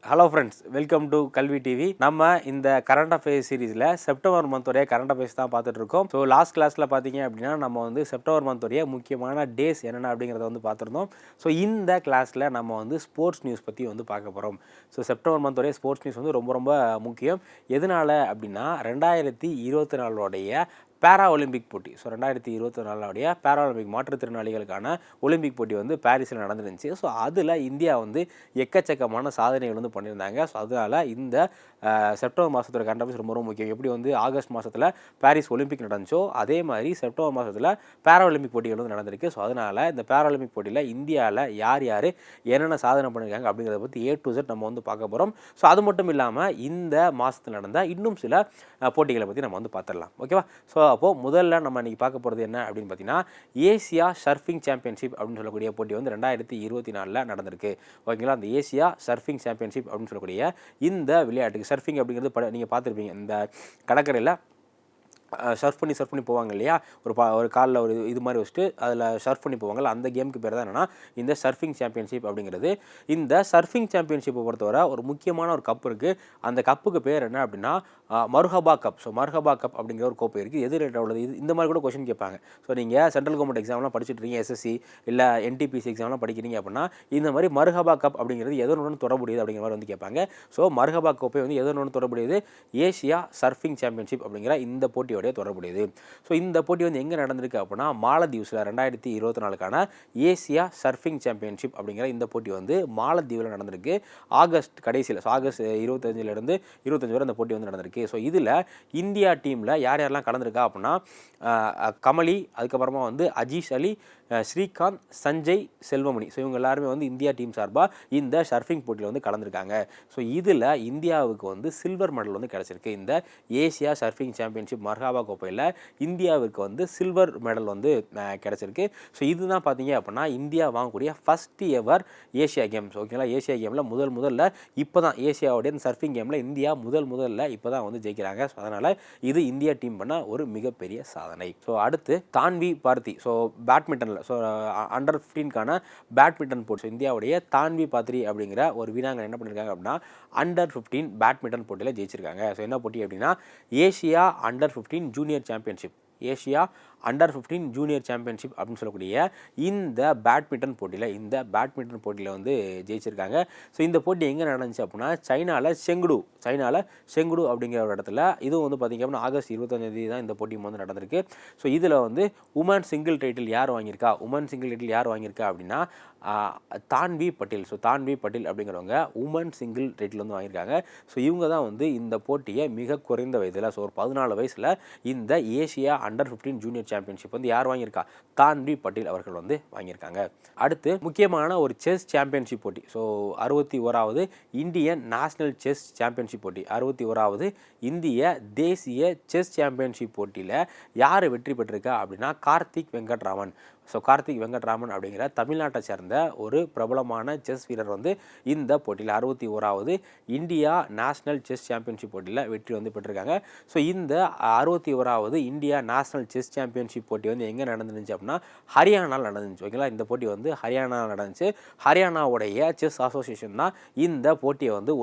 Hello friends, welcome to கல்வி TV. நம்ம இந்த கரண்ட் அஃபேர்ஸ் சீரீஸில் செப்டம்பர் மந்தோடைய கரண்ட் அஃபேர்ஸ் தான் பார்த்துட்டு இருக்கோம். ஸோ லாஸ்ட் கிளாஸில் பார்த்தீங்க அப்படின்னா நம்ம வந்து செப்டம்பர் மந்தோடைய முக்கியமான டேஸ் என்னென்ன அப்படிங்கிறத வந்து பார்த்துருந்தோம். ஸோ இந்த கிளாஸில் நம்ம வந்து ஸ்போர்ட்ஸ் நியூஸ் பற்றி வந்து பார்க்க போகிறோம். ஸோ செப்டம்பர் மந்தோடைய ஸ்போர்ட்ஸ் நியூஸ் வந்து ரொம்ப ரொம்ப முக்கியம். எதனால் அப்படின்னா 2024 பேரா ஒலிம்பிக் போட்டி. ஸோ 2024 பேரா ஒலிம்பிக் மாற்றுத்திறனாளிகளுக்கான ஒலிம்பிக் போட்டி வந்து பாரிஸில் நடந்துருந்துச்சு. ஸோ அதில் இந்தியா வந்து எக்கச்சக்கமான சாதனைகள் வந்து பண்ணியிருந்தாங்க. ஸோ அதனால் இந்த செப்டம்பர் மாதத்தோட கரண்ட் அஃபேர்ஸ் ரொம்ப ரொம்ப முக்கியம். எப்படி வந்து ஆகஸ்ட் மாதத்தில் பாரிஸ் ஒலிம்பிக் நடந்துச்சோ அதே மாதிரி செப்டம்பர் மாதத்தில் பேரா ஒலிம்பிக் போட்டிகள் வந்து நடந்திருக்கு. ஸோ அதனால் இந்த பேரா ஒலிம்பிக் போட்டியில் இந்தியாவில் யார் யார் என்னென்ன சாதனை பண்ணியிருக்காங்க அப்படிங்கிறத பற்றி A to Z நம்ம வந்து பார்க்க போகிறோம். ஸோ அது மட்டும் இல்லாமல் இந்த மாதத்தில் நடந்த இன்னும் சில போட்டிகளை பற்றி நம்ம வந்து பார்த்துடலாம். ஓகேவா? ஸோ அப்போது முதல்ல நம்ம இன்றைக்கி பார்க்க போகிறது என்ன அப்படின்னு பார்த்தீங்கன்னா, ஏசியா சர்ஃபிங் சாம்பியன்ஷிப் அப்படின்னு சொல்லக்கூடிய போட்டி வந்து 2024 நடந்திருக்கு. ஓகேங்களா? அந்த ஏசியா சர்ஃபிங் சாம்பியன்ஷிப் அப்படின்னு சொல்லக்கூடிய இந்த விளையாட்டுக்கு சர்ஃபிங் அப்படிங்கிறது நீங்கள் பார்த்துருப்பீங்க. இந்த கடற்கரையில் சர்ஃப் பண்ணி போவாங்க இல்லையா, ஒரு காலில் ஒரு இது மாதிரி வச்சுட்டு அதில் சர்ஃப் பண்ணி போவாங்கள்ல, அந்த கேமுக்கு பேர் தான் என்னென்னா இந்த சர்ஃபிங் சாம்பியன்ஷிப் அப்படிங்கிறது. இந்த சர்ஃபிங் சாம்பியன்ஷிப்பை பொறுத்தவரை ஒரு முக்கியமான ஒரு கப் இருக்குது. அந்த கப்புக்கு பேர் என்ன அப்படின்னா மர்ஹபா கப். ஸோ மர்ஹபா கப் அப்படிங்கிற ஒரு கோப்பை இருக்குது. எது ரேட்டாக உள்ளது? இந்த மாதிரி கூட கொஸ்டின் கேட்பாங்க. ஸோ நீங்கள் சென்ட்ரல் கவர்மெண்ட் எக்ஸாம்லாம் படிச்சுட்டு இருக்கீங்க, SSC இல்லை NTPC எக்ஸாம்லாம் படிக்கிறீங்க அப்படின்னா இந்த மாதிரி மர்ஹபா கப் அப்படிங்கிறது எதனுடன் தொடர்புடையது அப்படிங்கிற மாதிரி வந்து கேட்பாங்க. ஸோ மர்ஹபா கோப்பை வந்து எதனுடன் தொடர்புடையது? ஏசியா சர்ஃபிங் சாம்பியன்ஷிப் அப்படிங்கிற இந்த போட்டியோட தொடர்புடையது. ஸோ இந்த போட்டி வந்து எங்கே நடந்திருக்கு அப்படின்னா மாலத்தீவ்ஸில் 2024 ஏசியா சர்ஃபிங் சாம்பியன்ஷிப் அப்படிங்கிற இந்த போட்டி வந்து மாலத்தீவில் நடந்திருக்கு. ஆகஸ்ட் கடைசியில், ஸோ ஆகஸ்ட் 25 வரை இந்த போட்டி வந்து நடந்திருக்கு. ஸோ இதில் இந்தியா டீமில் யார் யாரெல்லாம் கலந்துருக்கா அப்படின்னா கமலி, அதுக்கப்புறமா வந்து அஜீஷ் அலி, ஸ்ரீகாந்த், சஞ்சய், செல்வமணி. ஸோ இவங்க எல்லாருமே வந்து இந்தியா டீம் சார்பாக இந்த சர்ஃபிங் போட்டியில் வந்து கலந்துருக்காங்க. ஸோ இதில் இந்தியாவுக்கு வந்து சில்வர் மெடல் வந்து கிடச்சிருக்கு. இந்த ஏசியா சர்ஃபிங் சாம்பியன்ஷிப் மர்ஹபா கோப்பையில் இந்தியாவுக்கு வந்து சில்வர் மெடல் வந்து கிடச்சிருக்கு. ஸோ இதுதான் பார்த்தீங்க அப்படின்னா இந்தியா வாங்கக்கூடிய ஃபஸ்ட் எவர் ஏசியா கேம்ஸ். ஓகேங்களா? ஏசியா கேமில் முதல்ல இப்போ தான் ஏசியாவுடைய இந்த சர்ஃபிங் கேமில் இந்தியா முதல்ல இப்போ தான் வந்து ஜெயிக்கிறாங்க. ஸோ அதனால் இது இந்தியா டீம் பண்ண ஒரு மிகப்பெரிய சாதனை. ஸோ அடுத்து தான்வி பார்த்தி. ஸோ பேட்மிண்டனில், ஸோ அண்டர் 15க்கான பேட்மிண்டன் போட்டி. இந்தியாவுடைய தான்வி பார்த்தி அப்படிங்கிற ஒரு வீராங்கனை என்ன பண்ணியிருக்காங்க அப்படின்னா அண்டர் 15 பேட்மிண்டன் போட்டியில் ஜெயிச்சிருக்காங்க. ஸோ என்ன போட்டி அப்படின்னா Asia under 15 junior championship. Asia under 15 junior championship அப்படின்னு சொல்லக்கூடிய இந்த பேட்மிண்டன் போட்டியில் வந்து ஜெயிச்சிருக்காங்க. ஸோ இந்த போட்டி எங்கே நடந்துச்சு அப்படின்னா சைனாவில் செங்குடு அப்படிங்கிற ஒரு இடத்துல. இதுவும் வந்து பார்த்திங்க அப்படின்னா ஆகஸ்ட் 25 தான் இந்த போட்டி வந்து நடந்திருக்கு. ஸோ இதில் வந்து உமன் சிங்கிள் டைட்டில் யார் வாங்கியிருக்கா அப்படின்னா தான்வி பட்டேல். ஸோ தான்வி பட்டேல் அப்படிங்கிறவங்க உமன் சிங்கிள் டைட்டில் வந்து வாங்கியிருக்காங்க. ஸோ இவங்க தான் வந்து இந்த போட்டியை மிக குறைந்த வயதில், ஸோ ஒரு 14 வயசில் இந்த ஏசியா அண்டர் 15 ஜூனியர் சாம்பியன்ஷிப் வந்து யார் வாங்கியிருக்கா? தான்வி பட்டேல் அவர்கள் வந்து வாங்கியிருக்காங்க. அடுத்து முக்கியமான ஒரு செஸ் சாம்பியன்ஷிப் போட்டி. ஸோ 61வது இந்தியன் நேஷனல் செஸ் சாம்பியன்ஷிப் போட்டி, 61வது இந்திய தேசிய செஸ் சாம்பியன்ஷிப் போட்டியில் யார் வெற்றி பெற்றிருக்கா அப்படின்னா கார்த்திக் வெங்கட்ராமன். ஸோ கார்த்திக் வெங்கட்ராமன் அப்படிங்கிற தமிழ்நாட்டை சேர்ந்த ஒரு பிரபலமான செஸ் வீரர் வந்து இந்த போட்டியில் 61வது இந்தியா நேஷனல் செஸ் சாம்பியன்ஷிப் போட்டியில் வெற்றி வந்து பெற்றிருக்காங்க. ஸோ இந்த 61வது இந்தியா நேஷனல் செஸ் சாம்பியன்ஷிப் போட்டி வந்து எங்கே நடந்துருந்துச்சு அப்படின்னா ஹரியானாவில் நடந்துச்சு. ஓகேங்களா? இந்த போட்டி வந்து ஹரியானாவில் நடந்துச்சு. ஹரியானாவுடைய செஸ் அசோசியேஷன் தான் இந்த போட்டியை வந்து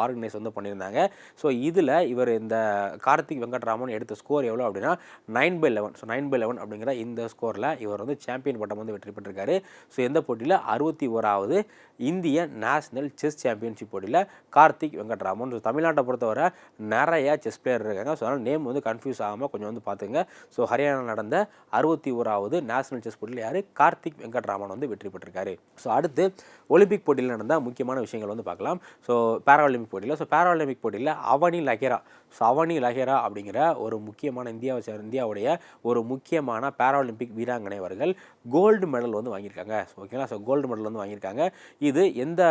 ஆர்கனைஸ் வந்து பண்ணியிருந்தாங்க. ஸோ இதில் இவர் இந்த கார்த்திக் வெங்கட்ராமன் எடுத்த ஸ்கோர் எவ்வளோ அப்படின்னா 9/11. ஸோ 9/11 அப்படிங்கிற இந்த ஸ்கோரில் இவர் வந்து சாம்பியன் பட்டம் வந்து வெற்றி பெற்றிருக்காரு. ஸோ எந்த போட்டியில்? 61வது இந்தியன் நேஷனல் செஸ் சாம்பியன்ஷிப் போட்டியில் கார்த்திக் வெங்கட்ராமன். ஸோ தமிழ்நாட்டை பொறுத்தவரை நிறைய செஸ் பிளேயர் இருக்காங்க. ஸோ அதனால் நேம் வந்து கன்ஃபியூஸ் ஆகாமல் கொஞ்சம் வந்து பார்த்துங்க. ஸோ ஹரியானா நடந்த 61வது நேஷனல் செஸ் போட்டியில் யார்? கார்த்திக் வெங்கட்ராமன் வந்து வெற்றி பெற்றிருக்காரு. ஸோ அடுத்து ஒலிம்பிக் போட்டியில் நடந்த முக்கியமான விஷயங்கள் வந்து பார்க்கலாம். ஸோ பேரா ஒலிம்பிக் போட்டியில் அவனி லஹேரா அப்படிங்கிற ஒரு முக்கியமான இந்தியாவுடைய ஒரு முக்கியமான பேரா ஒலிம்பிக் வீராங்கனை அவர்கள் கோல்டு மெடல் வந்து வாங்கியிருக்காங்க. ஓகேங்களா? ஸோ கோல்டு மெடல் வந்து வாங்கியிருக்காங்க. இது எந்த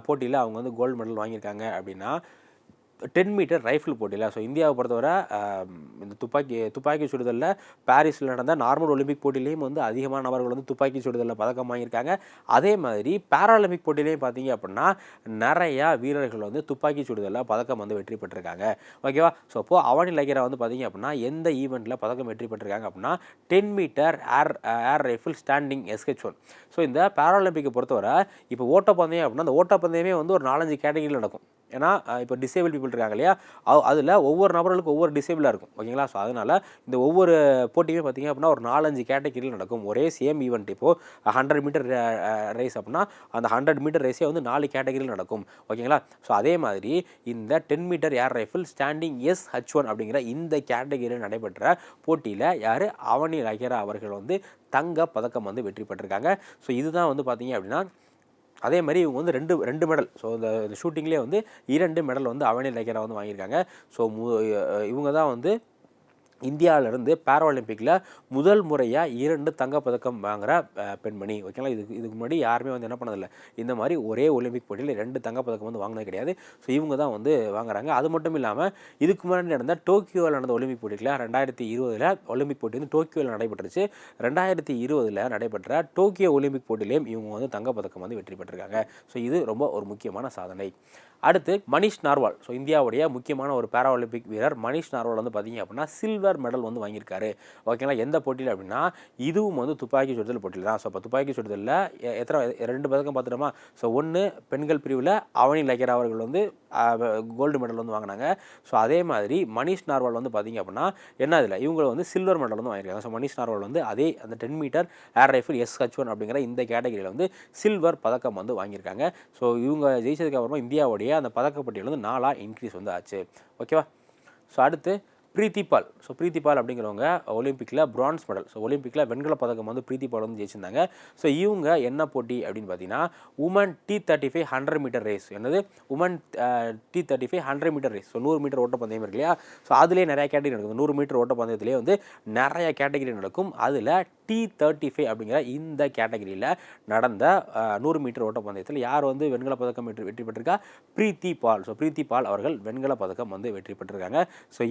போட்டியில் அவங்க வந்து கோல்டு மெடல் வாங்கியிருக்காங்க அப்படின்னா 10 மீட்டர் ரைஃபிள் போட்டியில். ஸோ இந்தியாவை பொறுத்தவரை இந்த துப்பாக்கி சுடுதலில் பாரிஸில் நடந்த நார்மல் ஒலிம்பிக் போட்டியிலையும் வந்து அதிகமான நபர்கள் வந்து துப்பாக்கி சுடுதலில் பதக்கம் வாங்கியிருக்காங்க. அதே மாதிரி பேராலிம்பிக் போட்டியிலையும் பார்த்தீங்க அப்படின்னா நிறையா வீரர்கள் வந்து துப்பாக்கி சுடுதலில் பதக்கம் வந்து வெற்றி பெற்றிருக்காங்க. ஓகேவா? ஸோ அப்போது அவனி லக்கேரா வந்து பார்த்தீங்க அப்படின்னா எந்த ஈவெண்ட்டில் பதக்கம் வெற்றி பெற்றிருக்காங்க அப்படின்னா 10 meter air rifle standing SH1. So இந்த பேராலிம்பிக்கை பொறுத்தவரை இப்போ ஓட்டப்பந்தயம் அப்படின்னா அந்த ஓட்டப்பந்தயமே வந்து ஒரு 4-5 கேட்டகரியில் நடக்கும். ஏன்னா இப்போ டிசேபிள் பீப்புள் இருக்காங்க இல்லையா, அதில் ஒவ்வொரு நபர்களுக்கும் ஒவ்வொரு டிசேபிளாக இருக்கும். ஓகேங்களா? ஸோ அதனால் இந்த ஒவ்வொரு போட்டியுமே பார்த்திங்க அப்படின்னா ஒரு 4-5 கேட்டகரியில் நடக்கும். ஒரே சேம் ஈவெண்ட். இப்போது 100 மீட்டர் ரேஸ் அப்படின்னா அந்த 100 மீட்டர் ரேஸே வந்து 4 கேட்டகரியில் நடக்கும். ஓகேங்களா? ஸோ அதே மாதிரி இந்த 10 meter air rifle standing SH1 அப்படிங்கிற இந்த கேட்டகரியில் நடைபெற்ற போட்டியில் யார் அவனி லக்கேரா அவர்கள் வந்து தங்க பதக்கம் வந்து வெற்றி பெற்றிருக்காங்க. ஸோ இதுதான் வந்து பார்த்திங்க அப்படின்னா அதே மாதிரி இவங்க வந்து ரெண்டு மெடல். ஸோ இந்த ஷூட்டிங்லேயே வந்து 2 மெடல் வந்து அவனி லக்கேரா வந்து வாங்கியிருக்காங்க. ஸோ இவங்க தான் வந்து இந்தியாவிலேருந்து பேராலிம்பிக்கில் முதல் முறையாக 2 தங்கப்பதக்கம் வாங்குகிற பெண்மணி. ஓகேங்களா? இதுக்கு முன்னாடி யாருமே வந்து என்ன பண்ணதில்லை, இந்த மாதிரி ஒரே ஒலிம்பிக் போட்டியில் 2 தங்கப்பதக்கம் வந்து வாங்கினது கிடையாது. ஸோ இவங்க தான் வந்து வாங்குறாங்க. அது மட்டும் இல்லாமல் இதுக்கு முன்னாடி நடந்த டோக்கியோவில் நடந்த ஒலிம்பிக் போட்டியில் 2020 ஒலிம்பிக் போட்டி வந்து டோக்கியோவில் நடைபெற்றுச்சு. 2020 நடைபெற்ற டோக்கியோ ஒலிம்பிக் போட்டியிலையும் இவங்க வந்து தங்கப்பதக்கம் வந்து வெற்றி பெற்றிருக்காங்க. ஸோ இது ரொம்ப ஒரு முக்கியமான சாதனை. அடுத்து மனிஷ் நார்வால். ஸோ இந்தியாவுடைய முக்கியமான ஒரு பேரா ஒலிம்பிக் வீரர் மனிஷ் நார்வால் வந்து பார்த்திங்க அப்படின்னா சில்வர் மெடல் வந்து வாங்கியிருக்காரு. ஓகேங்களா? எந்த போட்டியில் அப்படின்னா இதுவும் வந்து துப்பாக்கி சுடுதல் போட்டியில் தான். ஸோ இப்போ துப்பாக்கி சுடுதலில் எத்தனை 2 பதக்கம் பார்த்துட்டோமா? ஸோ ஒன்று பெண்கள் பிரிவில் அவனி லக்கேரா அவர்கள் வந்து கோல்டு மெடல் வந்து வாங்கினாங்க. ஸோ அதே மாதிரி மனிஷ் நார்வால் வந்து பார்த்திங்க அப்படின்னா என்ன இதில் இவங்களை வந்து சில்வர் மெடல் வந்து வாங்கியிருக்காங்க. ஸோ மனிஷ் நார்வால் வந்து அதே அந்த 10 மீட்டர் ஏர் ரைஃபிள் SH1 அப்படிங்கிற இந்த கேட்டகரியில் வந்து சில்வர் பதக்கம் வந்து வாங்கியிருக்காங்க. ஸோ இவங்க ஜெயிச்சதுக்கு அப்புறமா இந்தியாவுடைய அந்த பதக்கப்பட்டியல் வந்து 4 இன்க்ரீஸ் வந்து ஆச்சு. ஓகேவா? ஸோ அடுத்து பிரீத்தி பால். ஸோ பிரீத்தி பால் அப்படிங்கிறவங்க ஒலிம்பிக்கில் பிரான்ஸ் மெடல். ஸோ ஒலிம்பிக்கில் வெண்கல பதக்கம் வந்து பிரீத்தி பால் வந்து ஜெயிச்சிருந்தாங்க. ஸோ இவங்க என்ன போட்டி அப்படின்னு பார்த்தீங்கன்னா உமன் T35 100 மீட்டர் ரேஸ். என்னது women T35 100 meter race. So 100 meter ஓட்டப்பந்தயம் இருக்கு இல்லையா? ஸோ அதுலேயே நிறையா கேட்டகரி நடக்கும். 100 மீட்டர் ஓட்டப்பந்தயத்துலேயே வந்து நிறைய கேட்டகரி நடக்கும். அதில் T35 அப்படிங்கிற இந்த கேட்டகரியில் நடந்த 100 மீட்டர் ஓட்டப்பந்தயத்தில் யார் வந்து வெண்கல பதக்கம் வெற்றி பெற்றிருக்கா? பிரீத்தி பால். ஸோ பிரீத்தி பால் அவர்கள் வெண்கல பதக்கம் வந்து வெற்றி பெற்றிருக்காங்க. ஸோ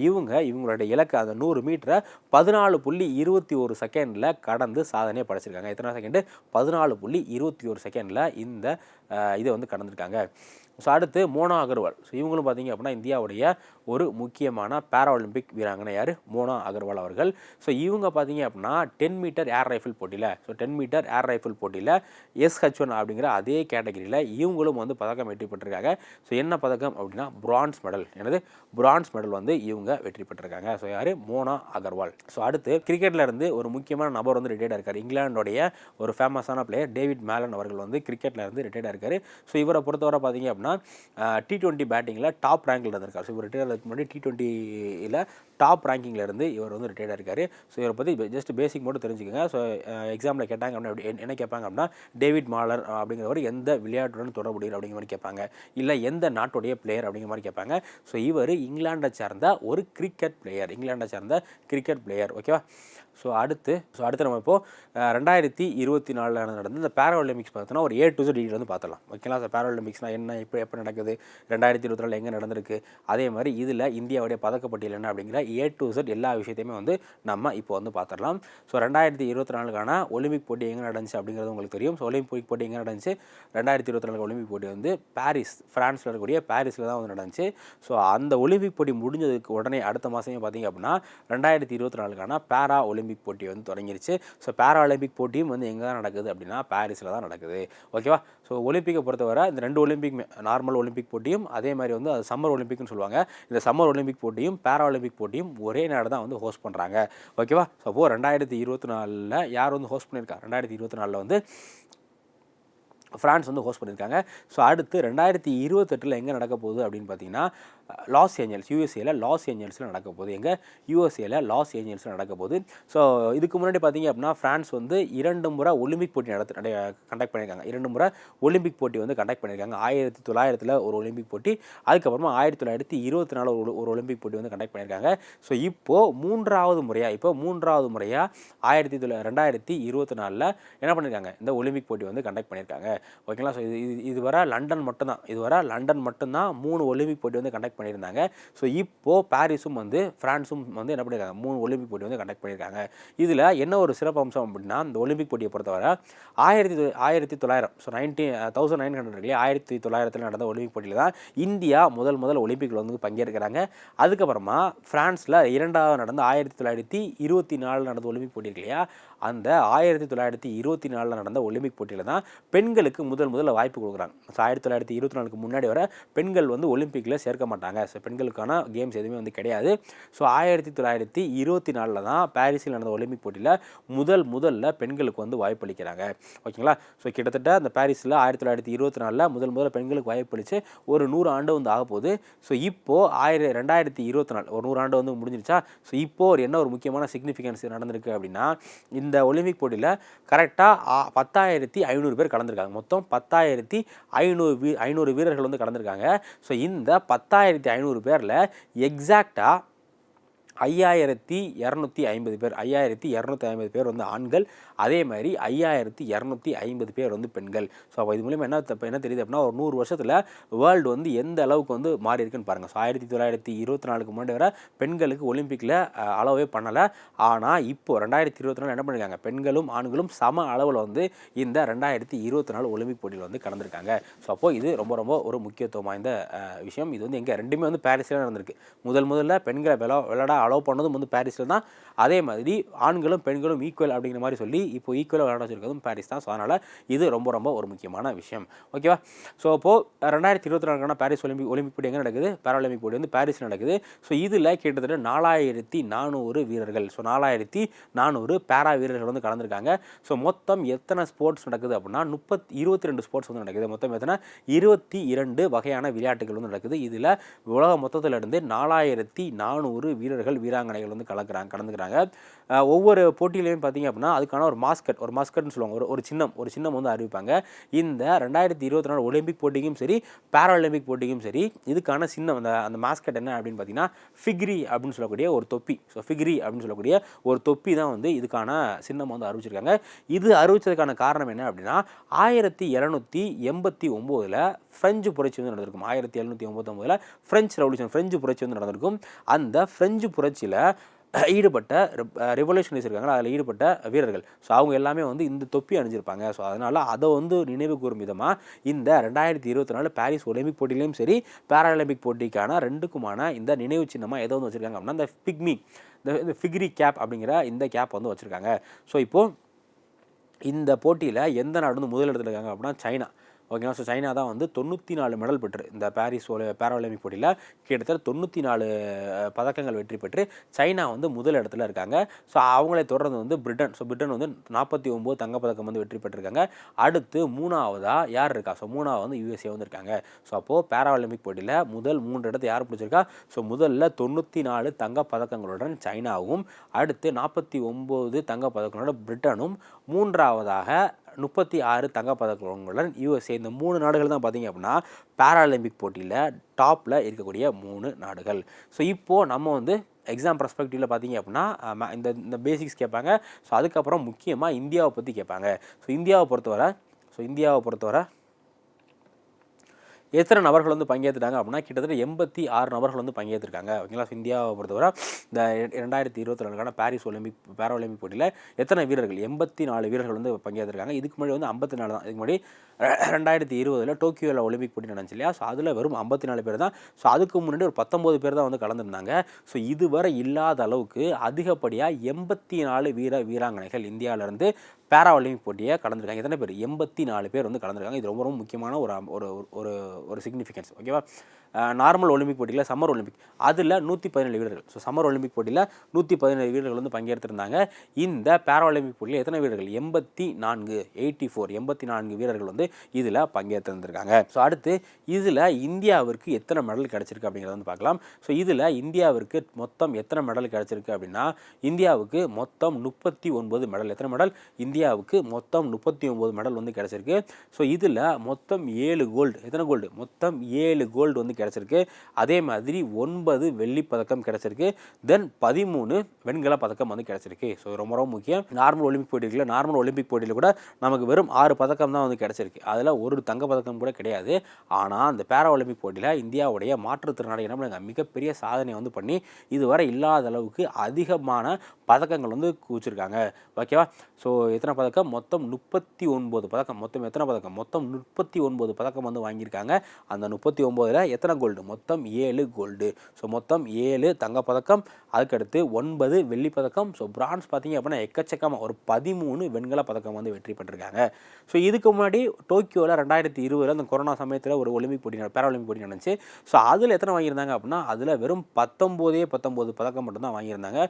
இவங்களுடைய இலக்கு அந்த 100 மீட்டரை 14.21 செகண்டில் கடந்து சாதனையை படைச்சிருக்காங்க. எத்தனை செகண்டு? 14.21 செகண்டில் இந்த இதை வந்து கடந்திருக்காங்க. ஸோ அடுத்து மோனா அகர்வால். ஸோ இவங்களும் பார்த்திங்க அப்படின்னா இந்தியாவுடைய ஒரு முக்கியமான பேரா ஒலிம்பிக் வீராங்கனை யார்? மோனா அகர்வால் அவர்கள். ஸோ இவங்க பார்த்திங்க அப்படின்னா 10 மீட்டர் ஏர் ரைஃபிள் போட்டியில் 10 மீட்டர் ஏர் ரைஃபிள் போட்டியில் SH1 அப்படிங்கிற அதே கேட்டகரியில் இவங்களும் வந்து பதக்கம் வெற்றி பெற்றிருக்காங்க. ஸோ என்ன பதக்கம் அப்படின்னா பிரான்ஸ் மெடல். எனது பிரான்ஸ் மெடல் வந்து இவங்க வெற்றி பெற்றிருக்காங்க. ஸோ யார்? மோனா அகர்வால். ஸோ அடுத்து கிரிக்கெட்டில் இருந்து ஒரு முக்கியமான நபர் வந்து ரிட்டையர்டாக இருக்கார். இங்கிலாந்துடைய ஒரு ஃபேமஸான பிளேயர் டேவிட் மேலன் அவர்கள் வந்து கிரிக்கெட்டில் இருந்து ரிட்டையர்டாக இருக்கார். ஸோ இவரை பொறுத்தவரை பார்த்திங்க அப்படின்னா T20 பேட்டிங்கில் டாப் ரேங்கில் இருந்திருக்கார். ஸோ இவர் ரிட்டையர் முன்னாடி T20யில் டாப் ரேங்கிங்கில் இருந்து இவர் வந்து ரிட்டையர்டாக இருக்கார். ஸோ இவரை பற்றி ஜஸ்ட் பேசிக் மட்டும் தெரிஞ்சுக்கோங்க. ஸோ எக்ஸாமில் கேட்டாங்க அப்படின்னா என்ன கேட்பாங்க அப்படின்னா டேவிட் மாலர் அப்படிங்கிறவர் எந்த விளையாட்டுடன் தொடர்புடையவர் அப்படிங்கிற மாதிரி கேட்பாங்க. இல்லை எந்த நாட்டுடைய பிளேயர் அப்படிங்கிற மாதிரி கேட்பாங்க. ஸோ இவர் இங்கிலாண்டை சேர்ந்த ஒரு கிரிக்கெட் பிளேயர். ஓகேவா? ஸோ அடுத்து நம்ம இப்போது 2024 நடந்த இந்த பேரா ஒலிம்பிக்ஸ் பார்த்தோன்னா ஒரு A to Z டீட்டெயில் வந்து பார்த்துலாம். ஓகேங்களா? ஸோ பேரா ஒலிம்பிக்ஸ்னால் என்ன, எப்போ நடக்குது, 2024 எங்கே நடந்திருக்கு, அதே மாதிரி இதில் இந்தியாவுடைய பதக்கப்பட்டியல் என்ன அப்படிங்கிற A to Z எல்லா விஷயத்தையுமே வந்து நம்ம இப்போ வந்து பார்த்துடலாம். ஸோ 2024 ஒலிம்பிக் போட்டி எங்கே நடந்துச்சு அப்படிங்கிறது உங்களுக்கு தெரியும். ஸோ ஒலிம்பிக் போட்டி எங்கே நடந்துச்சு? 2024 ஒலிம்பிக் போட்டி வந்து ஃப்ரான்ஸில் இருக்கக்கூடிய பாரிஸில் தான் வந்து நடந்துச்சு. ஸோ அந்த ஒலிம்பிக் போட்டி முடிஞ்சதுக்கு உடனே அடுத்த மாதமே பார்த்திங்க அப்படின்னா 2024 பேரா ஒலிம்பிக் போட்டி வந்து தொடங்கிருச்சு. ஸோ பேரா ஒலிம்பிக் போட்டியும் வந்து எங்கே தான் நடக்குது அப்படின்னா பாரிஸில் தான் நடக்குது. ஓகேவா? ஸோ ஒலிம்பிக்கை பொறுத்தவரை இந்த 2 ஒலிம்பிக் நார்மல் ஒலிம்பிக் போட்டியும் அதே மாதிரி வந்து அது சம்மர் ஒலிம்பிக்னு சொல்லுவாங்க. இந்த சம்மர் ஒலிம்பிக் போட்டியும் பேரா ஒலிம்பிக் போட்டியும் ஒரே நாடு தான் வந்து ஹோஸ்ட் பண்ணுறாங்க. ஓகேவா? ஸோ அப்போது 2024 யார் வந்து ஹோஸ்ட் பண்ணியிருக்கா? 2024 வந்து ஃப்ரான்ஸ் வந்து ஹோஸ்ட் பண்ணியிருக்காங்க. ஸோ அடுத்து 2028 எங்கே நடக்க போகுது அப்படின்னு பார்த்தீங்கன்னா லாஸ் ஏஞ்சல்ஸ், யூஎஸ்ஏல லாஸ் ஏஞ்சல்ஸில் நடக்க போகுது. எங்கே? யூஎஸ்ஏல லாஸ் ஏஞ்சல்ஸில் நடக்க போகுது. ஸோ இதுக்கு முன்னாடி பார்த்தீங்க அப்படின்னா ஃப்ரான்ஸ் வந்து 2 முறை ஒலிம்பிக் போட்டி கண்டக்ட் பண்ணியிருக்காங்க. 2 முறை ஒலிம்பிக் போட்டி வந்து கண்டக்ட் பண்ணியிருக்காங்க. 1900 ஒரு ஒலிம்பிக் போட்டி, அதுக்கப்புறமா 1924 ஒரு ஒலிம்பிக் போட்டி வந்து கண்டக்ட் பண்ணியிருக்காங்க. ஸோ இப்போது மூன்றாவது முறையாக 2024 என்ன பண்ணியிருக்காங்க? இந்த ஒலிம்பிக் போட்டி வந்து கண்டக்ட் பண்ணியிருக்காங்க. ஓகேங்களா? ஸோ இதுவரை லண்டன் மட்டும்தான் 3 ஒலிம்பிக் போட்டி வந்து கண்டக்ட் கண்டக்ட் பண்ணியிருந்தாங்க. ஸோ இப்போது பாரிஸும் வந்து ஃப்ரான்ஸும் வந்து என்ன பண்ணியிருக்காங்க, 3 ஒலிம்பிக் போட்டி வந்து கண்டக்ட் பண்ணியிருக்காங்க. இதில் என்ன ஒரு சிறப்பு அம்சம் அப்படின்னா, இந்த ஒலிம்பிக் போட்டியை பொறுத்தவரை 1900 ஸோ 1900 இல்லையா, 1900 நடந்த ஒலிம்பிக் போட்டியில் தான் இந்தியா முதல் ஒலிம்பிக்கில் வந்து பங்கேற்கிறாங்க. அதுக்கப்புறமா ஃப்ரான்ஸில் 2வது நடந்த 1924 நடந்த ஒலிம்பிக் போட்டி இருக்கு இல்லையா, அந்த 1924 நடந்த ஒலிம்பிக் போட்டியில் தான் பெண்களுக்கு முதல்ல வாய்ப்பு கொடுக்குறாங்க. ஸோ 1924 முன்னாடி வர பெண்கள் வந்து ஒலிம்பிக்கில் சேர்க்க மாட்டாங்க. ஸோ பெண்களுக்கான கேம்ஸ் எதுவுமே வந்து கிடையாது. ஸோ 1924 தான் பாரிஸில் நடந்த ஒலிம்பிக் போட்டியில் முதல்ல பெண்களுக்கு வந்து வாய்ப்பு அளிக்கிறாங்க. ஓகேங்களா. ஸோ கிட்டத்தட்ட அந்த பாரிஸில் 1924 முதல்ல பெண்களுக்கு வாய்ப்பு அளித்து ஒரு 100 ஆண்டு வந்து ஆக போகுது. ஸோ இப்போது 2024 ஒரு 100 ஆண்டு வந்து முடிஞ்சிருச்சா. ஸோ இப்போது என்ன ஒரு முக்கியமான சிக்னிஃபிகன்ஸ் நடந்திருக்கு அப்படின்னா, இந்த ஒலிம்பிக் போட்டியில் கரெக்டாக 10,500 பேர் கலந்துருக்காங்க. மொத்தம் 10,500 வீரர்கள் வந்து கலந்துருக்காங்க. ஸோ இந்த 10,500 பேரில் எக்ஸாக்டாக 5,250 பேர் 5,250 பேர் வந்து ஆண்கள், அதே மாதிரி 5,250 பேர் வந்து பெண்கள். ஸோ அப்போ இது மூலிமா என்ன தெரியுது அப்படின்னா, ஒரு 100 வருஷத்தில் வேர்ல்டு வந்து எந்த அளவுக்கு வந்து மாறி இருக்குன்னு பாருங்கள். ஸோ 1924 முன்னாடி வர பெண்களுக்கு ஒலிம்பிக்கில் அளவே பண்ணலை. ஆனால் இப்போது 2024 என்ன பண்ணியிருக்காங்க, பெண்களும் ஆண்களும் சம அளவில் வந்து இந்த 2024 ஒலிம்பிக் போட்டியில் வந்து கலந்துருக்காங்க. ஸோ அப்போது இது ரொம்ப ஒரு முக்கியத்துவம் வாய்ந்த விஷயம். இது வந்து எங்கே ரெண்டுமே வந்து பாரிஸில் நடந்திருக்கு. முதல்ல பெண்களை விளையாட அலோவ் பண்ணதும் வந்து பாரிஸில் தான். அதே மாதிரி ஆண்களும் பெண்களும் ஈக்குவல் அப்படிங்கிற மாதிரி சொல்லி இப்போ ஈக்குவலாக விளையாட வச்சிருக்கிறதும் பாரிஸ் தான். ஸோ அதனால் இது ரொம்ப ஒரு முக்கியமான விஷயம். ஓகேவா. ஸோ அப்போது 2024 பாரிஸ் ஒலிம்பிக் போட்டி எங்கே நடக்குது, பேராலிம்பிக் போட்டி வந்து பாரிஸில் நடக்குது. ஸோ இதில் கிட்டத்தட்ட 4,400 வீரர்கள், ஸோ 4,400 பேரா வீரர்கள் வந்து கலந்துருக்காங்க. ஸோ மொத்தம் எத்தனை ஸ்போர்ட்ஸ் நடக்குது அப்படின்னா 22 ஸ்போர்ட்ஸ் வந்து நடக்குது. மொத்தம் எத்தனை 22 வகையான விளையாட்டுகள் வந்து நடக்குது. இதில் உலக மொத்தத்தில் இருந்து 4,400 வீரர்கள் வீராங்கனைகள் வந்து கலந்துக்கிறாங்க. ஒவ்வொரு போட்டியிலையும் பார்த்தீங்க அப்படின்னா அதுக்கான ஒரு மாஸ்கட்னு சொல்லுவாங்க, ஒரு சின்னம் வந்து அறிவிப்பாங்க. இந்த 2024 ஒலிம்பிக் போட்டிக்கும் சரி பேராலிம்பிக் போட்டிக்கும் சரி இதுக்கான சின்னம் அந்த மாஸ்கட் என்ன அப்படின்னு பார்த்தீங்கன்னா ஃபிக்ரி அப்படின்னு சொல்லக்கூடிய ஒரு தொப்பி. ஸோ ஃபிக்ரி அப்படின்னு சொல்லக்கூடிய ஒரு தொப்பி தான் வந்து இதுக்கான சின்னம் வந்து அறிவிச்சிருக்காங்க. இது அறிவிச்சதுக்கான காரணம் என்ன அப்படின்னா 1789 ஃப்ரெஞ்சு புரட்சி வந்து நடந்திருக்கும். 1789 ஃப்ரெஞ்சு புரட்சி வந்து நடந்திருக்கும். அந்த ஃப்ரெஞ்சு புரட்சியில் ஈடுபட்ட ரெவல்யூஷனரிஸ் இருக்காங்க, அதில் ஈடுபட்ட வீரர்கள். ஸோ அவங்க எல்லாமே வந்து இந்த தொப்பி அணிஞ்சிருப்பாங்க. ஸோ அதனால் அதை வந்து நினைவு கூறும் விதமாக இந்த 2024 பாரிஸ் ஒலிம்பிக் போட்டியிலையும் சரி பேராலிம்பிக் போட்டிக்கான ரெண்டுக்குமான இந்த நினைவு சின்னமாக எதை வந்து வச்சுருக்காங்க அப்படின்னா இந்த ஃபிக்ரி கேப் அப்படிங்கிற இந்த கேப் வந்து வச்சுருக்காங்க. ஸோ இப்போது இந்த போட்டியில் எந்த நாடு வந்து முதலிடத்தில் இருக்காங்க அப்படின்னா சைனா. ஓகேங்களா. ஸோ சைனா தான் வந்து 94 மெடல் பெற்று இந்த பாரிஸ் பேராலிம்பிக் போட்டியில் கிட்டத்தட்ட 94 பதக்கங்கள் வெற்றி பெற்று சைனா வந்து முதல் இடத்துல இருக்காங்க. ஸோ அவங்களே தொடர்ந்து வந்து பிரிட்டன் வந்து 49 தங்கப்பதக்கம் வந்து வெற்றி பெற்றிருக்காங்க. அடுத்து 3ஆவதாக யார் இருக்கா, ஸோ 3ஆவது வந்து USA வந்து இருக்காங்க. ஸோ அப்போது பேராலிம்பிக் போட்டியில் முதல் 3 இடத்தை யார் பிடிச்சிருக்கா, ஸோ முதல்ல 94 தங்கப்பதக்கங்களுடன் சைனாவும், அடுத்து 49 தங்கப்பதக்கங்களுடன் பிரிட்டனும், 3ஆவதாக 36 தங்கப்பதக்கங்களுடன் USA. இந்த 3 நாடுகள் தான் பார்த்திங்க அப்படின்னா பேராலிம்பிக் போட்டியில் டாப்பில் இருக்கக்கூடிய 3 நாடுகள். ஸோ இப்போது நம்ம வந்து எக்ஸாம் பர்ஸ்பெக்டிவில் பார்த்திங்க அப்படின்னா இந்த பேசிக்ஸ் கேட்பாங்க. ஸோ அதுக்கப்புறம் முக்கியமாக இந்தியாவை பற்றி கேட்பாங்க. ஸோ இந்தியாவை பொறுத்தவரை எத்தனை நபர்கள் வந்து பங்கேற்றுட்டாங்க அப்படின்னா கிட்டத்தட்ட 86 நபர்கள் வந்து பங்கேற்றிருக்காங்க. ஓகேங்களா. இந்தியாவை பொறுத்தவரை இந்த 2024 பாரிஸ் பேராலிம்பிக் போட்டியில் எத்தனை வீரர்கள் 84 வீரர்கள் வந்து பங்கேற்றிருக்காங்க. இதுக்கு முன்னாடி வந்து 54 தான். இதுக்கு முன்னாடி 2020 டோக்கியோவில் ஒலிம்பிக் போட்டி நடந்துச்சு இல்லையா. ஸோ அதில் வெறும் 54 பேர் தான். ஸோ அதுக்கு முன்னாடி ஒரு 19 பேர் தான் வந்து கலந்துருந்தாங்க. ஸோ இதுவரை இல்லாத அளவுக்கு அதிகப்படியாக 84 வீராங்கனைகள் இந்தியாவிலேருந்து பேரா ஒலிம்பிக் போட்டியை கலந்துருக்காங்க. எத்தனை பேர் 84 பேர் வந்து கலந்துருக்காங்க. இது ரொம்ப முக்கியமான ஒரு சிக்னிஃபிகன்ஸ். ஓகேவா. நார்மல் ஒலிம்பிக் போட்டியில் சம்மர் ஒலிம்பிக் அதில் 117 வீரர்கள். ஸோ சம்மர் ஒலிம்பிக் போட்டியில் 117 வீரர்கள் வந்து பங்கேற்றிருந்தாங்க. இந்த பேரா ஒலிம்பிக் போட்டியில் எத்தனை வீரர்கள் 84 வீரர்கள் வந்து இதில் பங்கேற்றிருந்திருக்காங்க. ஸோ அடுத்து இதில் இந்தியாவிற்கு எத்தனை மெடல் கிடச்சிருக்கு அப்படிங்கிறத வந்து பார்க்கலாம். ஸோ இதில் இந்தியாவிற்கு மொத்தம் எத்தனை மெடல் கிடச்சிருக்கு அப்படின்னா இந்தியாவுக்கு மொத்தம் 39 மெடல். எத்தனை மெடல் இந்தியாவுக்கு மொத்தம் 39 மெடல் வந்து கிடச்சிருக்கு. ஸோ இதில் மொத்தம் 7 கோல்டு. எத்தனை கோல்டு மொத்தம் 7 கோல்டு வந்து கிடச்சிருக்கு. அதே மாதிரி 9 வெள்ளிப் பதக்கம் கிடச்சிருக்கு. தென் 13 வெண்கல பதக்கம் வந்து கிடச்சிருக்கு. ஸோ ரொம்ப ரொம்ப முக்கியம். நார்மல் ஒலிம்பிக் போட்டியில் கூட நமக்கு வெறும் 6 பதக்கம் தான் வந்து கிடச்சிருக்கு. அதில் ஒரு தங்க பதக்கம் கூட கிடையாது. ஆனால் அந்த பேரா ஒலிம்பிக் போட்டியில் இந்தியாவுடைய மாற்றுத்திறனாளி என்ன பண்ணுங்க மிகப்பெரிய சாதனை வந்து பண்ணி இதுவரை இல்லாத அளவுக்கு அதிகமான பதக்கங்கள் வந்து குவிச்சிருக்காங்க. ஓகேவா? ஸோ எத்தனை பதக்கம்? மொத்தம் 39 பதக்கம். மொத்தம் எத்தனை பதக்கம்? மொத்தம் 39 பதக்கம் வந்து வாங்கியிருக்காங்க. அந்த 39ல் எத்தனை கோல்டு? மொத்தம் 7 கோல்டு. ஸோ மொத்தம் 7 தங்கப்பதக்கம், அதுக்கடுத்து 9 வெள்ளி பதக்கம். ஸோ பிரான்ஸ் பார்த்தீங்க அப்படின்னா எக்கச்சக்கமாக ஒரு 13 வெண்கல பதக்கம் வந்து வெற்றி பெற்றிருக்காங்க. ஸோ இதுக்கு முன்னாடி டோக்கியோவில் 2020 அந்த கொரோனா சமயத்தில் ஒரு ஒலிம்பிக் போட்டி பேரா ஒலிம்பிக் போட்டி நடந்துச்சு. ஸோ அதில் எத்தனை வாங்கியிருந்தாங்க அப்படின்னா அதில் வெறும் 19 பதக்கம் மட்டும்தான் வாங்கியிருந்தாங்க.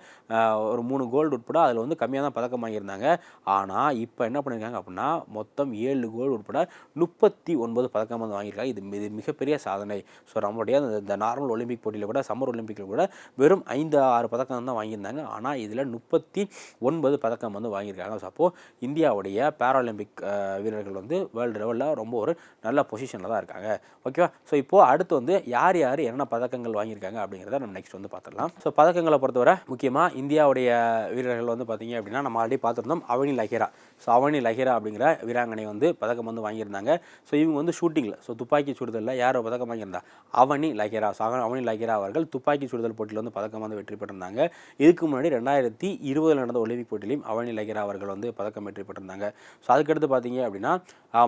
ஒரு 3 கோல்டு உட்பட அதில் வந்து கம்மியாக தான் பதக்கம் வாங்கியிருந்தாங்க. ஆனால் இப்போ என்ன பண்ணியிருக்காங்க அப்படின்னா மொத்தம் 7 கோல்டு உட்பட 39 பதக்கம் வந்து வாங்கியிருக்காங்க. இது மிகப்பெரிய சாதனை. ஸோ நம்மளுடைய இந்த நார்மல் ஒலிம்பிக் போட்டியில் கூட சம்மர் ஒலிம்பிக்கில் கூட வெறும் 5-6 பதக்கம் தான் வாங்கியிருந்தாங்க. ஆனால் இதில் 39 பதக்கம் வந்து வாங்கியிருக்காங்க. ஸோ அப்போது இந்தியாவுடைய பேராலிம்பிக் வீரர்கள் வந்து வேர்ல்டு லெவலில் ரொம்ப ஒரு நல்ல பொசிஷனில் தான் இருக்காங்க. ஓகேவா? ஸோ இப்போது அடுத்து வந்து யார் என்னென்ன பதக்கங்கள் வாங்கியிருக்காங்க அப்படிங்கிறத நம்ம நெக்ஸ்ட் வந்து பார்த்துடலாம். ஸோ பதக்கங்களை பொறுத்தவரை முக்கியமாக இந்தியாவுடைய வீரர்கள் வந்து பார்த்தீங்க அப்படின்னா நம்ம ஆல்ரெடி பார்த்துருந்தோம் அவனி லஹிரா. ஸோ அவனி லஹிரா அப்படிங்கிற வீராங்கனை வந்து பதக்கம் வந்து வாங்கியிருந்தாங்க. ஸோ இவங்க வந்து ஷூட்டிங்கில் துப்பாக்கி சுடுதலில் யார் பதக்கம் வாங்கியிருந்தா? அவனி லஹிரா. ஸோ அவனி லஹிரா அவர்கள் துப்பாக்கி சுடுதல் போட்டியில் வந்து பதக்கம் வந்து வெற்றி பெற்றிருந்தாங்க. இதுக்கு முன்னாடி 2020 நடந்த ஒலிம்பிக் போட்டியிலையும் அவனி லஹிரா அவர்கள் வந்து பதக்கம் வெற்றி பெற்றிருந்தாங்க. ஸோ அதுக்கடுத்து பார்த்தீங்க அப்படின்னா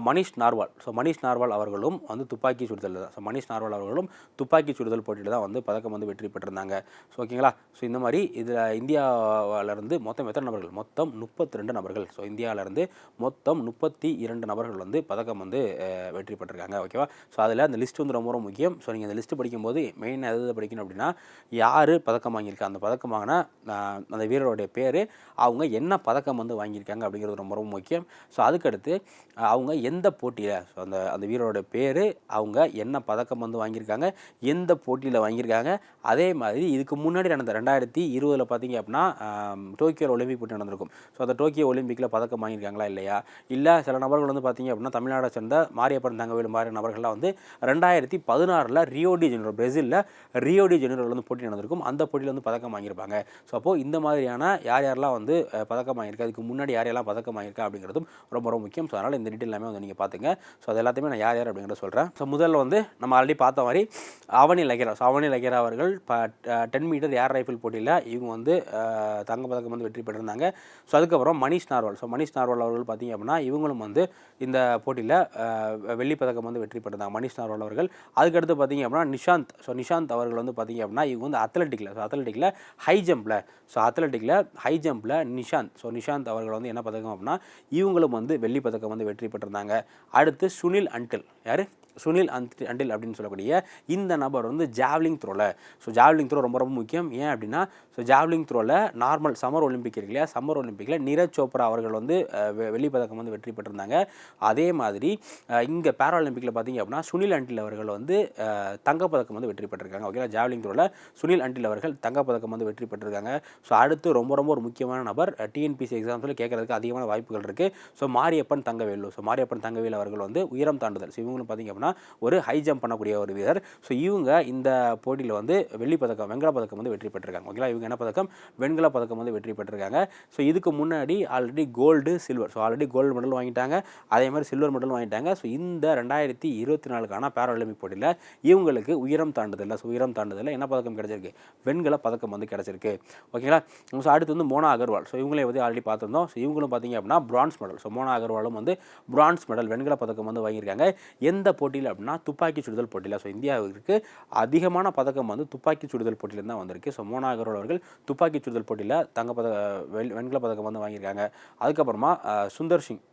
மனிஷ் நார்வால். ஸோ மனிஷ் நார்வால் அவர்களும் வந்து துப்பாக்கி சுடுதல் தான். ஸோ மனிஷ் நார்வால் அவர்களும் துப்பாக்கி சுடுதல் போட்டியில் தான் வந்து பதக்கம் வந்து வெற்றி பெற்றிருந்தாங்க. ஸோ ஓகேங்களா? ஸோ இந்த மாதிரி இதில் இந்தியாவிலேருந்து மொத்தம் எத்தனை நபர்கள்? மொத்தம் 32 நபர்கள். ஸோ இந்தியாவிலேருந்து மொத்தம் 32 நபர்கள் வந்து பதக்கம் வந்து வெற்றி பெற்றிருக்காங்க. ஓகேவா? ஸோ அதில் அந்த லிஸ்ட் வந்து ரொம்ப ரொம்ப முக்கியம். ஸோ நீங்கள் அந்த லிஸ்ட்டு படிக்கும்போது மெயினாக எது படிக்கணும் அப்படின்னா யார் பதக்கம் வாங்கியிருக்கா, அந்த பதக்கம் வாங்கினா அந்த வீரருடைய பேர், அவங்க என்ன பதக்கம் வந்து வாங்கியிருக்காங்க அப்படிங்கிறது ரொம்ப ரொம்ப முக்கியம். ஸோ அதுக்கடுத்து அவங்க எந்த போட்டியில், ஸோ அந்த வீரரோட பேர், அவங்க என்ன பதக்கம் வந்து வாங்கியிருக்காங்க, எந்த போட்டியில் வாங்கியிருக்காங்க. அதே மாதிரி இதுக்கு முன்னாடி நடந்த 2020 பார்த்தீங்க அப்படின்னா டோக்கியோ ஒலிம்பிக் போட்டி நடந்திருக்கும். ஸோ அந்த டோக்கியோ ஒலிம்பிக்கில் பதக்கம் வாங்கியிருக்காங்களா இல்லையா? இல்லை சில நபர்கள் வந்து பார்த்தீங்க அப்படின்னா தமிழ்நாடை சேர்ந்த மாரியப்பன் தங்கவேலு மாதிரி நபர்கள்லாம் வந்து 2016 ரியோ டி ஜெனிரோ, பிரேசிலில் ரியோ டி ஜெனிரோவில் வந்து போட்டி நடந்திருக்கும். அந்த போட்டியில் வந்து பதக்கம் வாங்கியிருப்பாங்க. ஸோ அப்போது இந்த மாதிரியான யாரெல்லாம் வந்து பதக்கம் வாங்கியிருக்கா, அதுக்கு முன்னாடி யாரெல்லாம் பதக்கம் வாங்கியிருக்கா அப்படிங்கிறதும் ரொம்ப ரொம்ப முக்கியம். ஸோ அதனால் இந்த டீட்டெயில் எல்லாமே வந்து நீங்கள் பார்த்துங்க. ஸோ அது எல்லாத்தையுமே நான் யார் அப்படிங்கிறத சொல்கிறேன். ஸோ முதல்ல வந்து நம்ம ஆல்ரெடி பார்த்த மாதிரி அவனி லஹிரா. ஸோ அவனி லஹிரா அவர்கள் 10 மீட்டர் ஏர் ரைஃபிள் போட்டியில் இவங்க வந்து தங்கப்பதக்கம் வந்து வெற்றி பெற்றிருந்தாங்க. ஸோ அதுக்கப்புறம் மனிஷ் நார்வால். ஸோ மனிஷ் நார்வால் அவர்கள் பார்த்தீங்க அப்படின்னா இவங்களும் வந்து இந்த போட்டியில் வெள்ளிப்பதக்கம் வந்து வெற்றி பெற்றிருந்தாங்க மனிஷ் நார்வால் அவர்கள். அதுக்கடுத்து பார்த்தீங்க அப்படின்னா நிஷாந்த். ஸோ நிஷாந்த் அவர்கள் வந்து பார்த்தீங்க அப்படின்னா இவங்க வந்து அத்லெட்டிக்கில் ஹை ஜம்பில் நிஷாந்த். ஸோ நிஷாந்த் அவர்கள் வந்து என்ன பதக்கம் அப்படின்னா இவங்களும் வந்து வெள்ளி பதக்கம் வந்து வெற்றி பெற்றிருந்தாங்க. அடுத்து சுனில் அன்டில். யார்? சுனில் அன்டில் அப்படின்னு சொல்லக்கூடிய இந்த நபர் வந்து ஜாவ்லிங் த்ரோவில். ஸோ ஜாவ்லிங் த்ரோ ரொம்ப ரொம்ப முக்கியம். ஏன் அப்படின்னா ஸோ ஜாவ்லிங் த்ரோவில் நார்மல் சம்மர் ஒலிம்பிக் இருக்கு இல்லையா, சம்மர் ஒலிம்பிக்கில் நீரஜ் சோப்ரா அவர்கள் வந்து வெள்ளி பதக்கம் வந்து வெற்றி பெற்றிருந்தாங்க. அதே மாதிரி இங்கே பேராலிம்பிக்கில் பார்த்தீங்க அப்படின்னா சுனில் அன்டில் அவர்கள் வந்து தங்கப்பதக்கம் வந்து வெற்றி பெற்றிருக்காங்க. ஓகேங்களா? ஜாவ்லிங் த்ரோவில் சுனில் அன்டில் அவர்கள் தங்கப்பதக்கம் வந்து வெற்றி பெற்றிருக்காங்க. ஸோ அடுத்து ரொம்ப ரொம்ப ஒரு முக்கியமான நபர், டிஎன்பிசி எக்ஸாம்ஸில் கேட்கறதுக்கு அதிகமான வாய்ப்புகள் இருக்குது. ஸோ மாரியப்பன் தங்கவேலு. ஸோ மாரியப்பன் தங்கவேலு அவர்கள் வந்து உயரம் தாண்டுதல். ஸோ இவங்களும் பார்த்தீங்க அப்படின்னா ஒரு ஹை ஜம்ப் பண்ணக்கூடிய ஒரு வீரர். ஸோ இவங்க இந்த போட்டியில் வந்து வெண்கல பதக்கம் வந்து வெற்றி பெற்றிருக்காங்க. ஓகேங்களா? இவங்க என்ன பதக்கம்? வெண்கல பதக்கம் வந்து வெற்றி பெற்றிருக்காங்க. ஸோ இதுக்கு முன்னாடி already gold, silver. So already gold medal வாங்கிட்டாங்க, அதே மாதிரி சில்வர் மெடல் வாங்கிட்டாங்க. ஸோ இந்த 2024 பேராலிம்பிக் போட்டியில் இவங்களுக்கு உயரம் தாண்டுதலில் என்ன பதக்கம் கிடைச்சிருக்கு? வெண்கல பதக்கம் வந்து கிடைச்சிருக்கு. ஓகேங்களா? ஸோ அடுத்து வந்து மோனா அகர்வால். ஸோ இவங்களே வந்து ஆல்ரெடி பார்த்துருந்தோம். ஸோ இவங்களும் பார்த்தீங்க அப்படின்னா பிரான்ஸ் மெடல். ஸோ மோனா அகர்வாலும் வந்து பிரான்ஸ் மெடல் வெண்கல பதக்கம் வந்து வாங்கியிருக்காங்க. எந்த போட்டியில் அப்படின்னா துப்பாக்கி சுடுதல் போட்டியில். ஸோ இந்தியாவிற்கு அதிகமான பதக்கம் வந்து துப்பாக்கி சுடுதல் போட்டியில் தான் வந்திருக்கு. ஸோ மோனா அகர்வால் அவர்கள் துப்பாக்கி சுடுதல் போட்டியில் வெண்கல பதக்கம் வந்து வாங்கியிருக்காங்க. அதுக்கப்புறமா சுந்தர் சிங்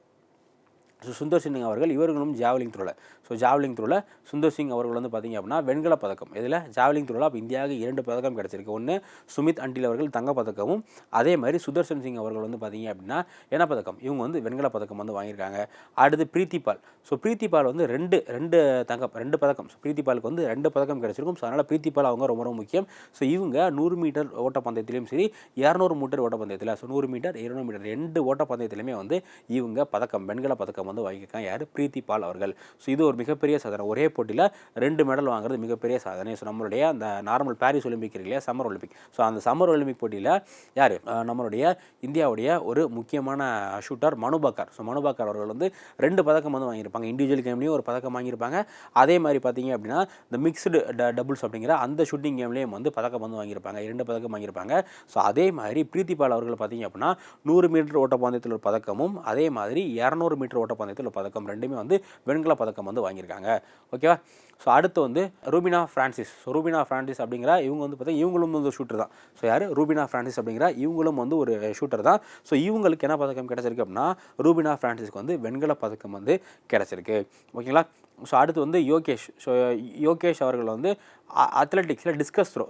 அவர்கள் இவர்களும் ஜாவ்லிங் த்ரோவில். ஸோ ஜாவ்லிங் த்ரோவில் சுந்தர் சிங் அவர்கள் வந்து பார்த்திங்க அப்படின்னா வெண்கல பதக்கம். இதில் ஜாவ்லிங் த்ரோவில் அப்போ இந்தியாவுக்கு 2 பதக்கம் கிடச்சிருக்கு. ஒன்று சுமித் அன்டில் அவர்கள் தங்கப்பதக்கமும், அதே மாதிரி சுதர்ஷன் சிங் அவர்கள் வந்து பார்த்திங்க அப்படின்னா என்ன பதக்கம்? இவங்க வந்து வெண்கல பதக்கம் வந்து வாங்கியிருக்காங்க. அடுத்து பிரீத்திபால். ஸோ பிரீத்திபால் வந்து ரெண்டு பதக்கம். ஸோ பிரீத்திபாலுக்கு வந்து 2 பதக்கம் கிடச்சிருக்கும். ஸோ அதனால் பிரீத்திபால் அவங்க ரொம்ப ரொம்ப முக்கியம். ஸோ இவங்க 100 மீட்டர் ஓட்டப்பந்தயத்திலையும் சரி, 200 மீட்டர் ஓட்டப்பந்தயத்தில், ஸோ 100 மீட்டர் 200 மீட்டர் 2 ஓட்டப்பந்தயத்திலுமே வந்து இவங்க வெண்கல பதக்கம் வந்து வாங்கியிருக்காங்க யார், பிரீத்தி பால் அவர்கள். ஸோ இது ஒரு மிகப்பெரிய சாதனை, ஒரே போட்டியில் 2 மெடல் வாங்குறது மிகப்பெரிய சாதனை. ஸோ நம்மளுடைய அந்த நார்மல் பாரிஸ் ஒலிம்பிக் இருக்கு இல்லையா, சம்மர் ஒலிம்பிக், ஸோ அந்த சம்மர் ஒலிம்பிக் போட்டியில் யார், நம்மளுடைய இந்தியாவுடைய ஒரு முக்கியமான ஷூட்டர் மனுபாக்கர். ஸோ மனுபாக்கர் அவர்கள் வந்து 2 பதக்கம் வந்து வாங்கியிருப்பாங்க, இண்டிவிஜுவல் கேம்லேயும் ஒரு பதக்கம் வாங்கியிருப்பாங்க, அதே மாதிரி பார்த்தீங்க அப்படின்னா இந்த மிக்ஸ்டு டபுள்ஸ் அப்படிங்கிற அந்த ஷூட்டிங் கேம்லேயும் வந்து பதக்கம் வந்து வாங்கியிருப்பாங்க, 2 பதக்கம் வாங்கியிருப்பாங்க. ஸோ அதே மாதிரி பிரீத்தி பால் அவர்கள் பார்த்தீங்க அப்படின்னா 100 மீட்டர் ஓட்டப்பந்தயத்தில் ஒரு பதக்கமும், அதே மாதிரி 200 மீட்டர் ஓட்டப்பந்தயத்தில் ஒரு பதக்கம், ரெண்டுமே வந்து வெண்கல பதக்கம் வந்து வாங்கியிருக்காங்க. ஓகேவா. ஸோ அடுத்து வந்து ரூபினா ஃப்ரான்சிஸ். ஸோ ரூபினா ஃப்ரான்சிஸ் அப்படிங்கிற இவங்க வந்து பார்த்தா இவங்களும் வந்து ஒரு ஷூட்டர் தான். ஸோ யார், ரூபினா ஃப்ரான்சிஸ் அப்படிங்கிற இவங்களும் வந்து ஒரு ஷூட்டர் தான். ஸோ இவங்களுக்கு என்ன பதக்கம் கிடச்சிருக்கு அப்படின்னா ரூபினா ஃப்ரான்சிஸ்க்கு வந்து வெண்கல பதக்கம் வந்து கிடச்சிருக்கு. ஓகேங்களா. ஸோ அடுத்து வந்து யோகேஷ். ஸோ யோகேஷ் அவர்கள் வந்து அத்லெட்டிக்ஸில் டிஸ்கஸ் த்ரோ,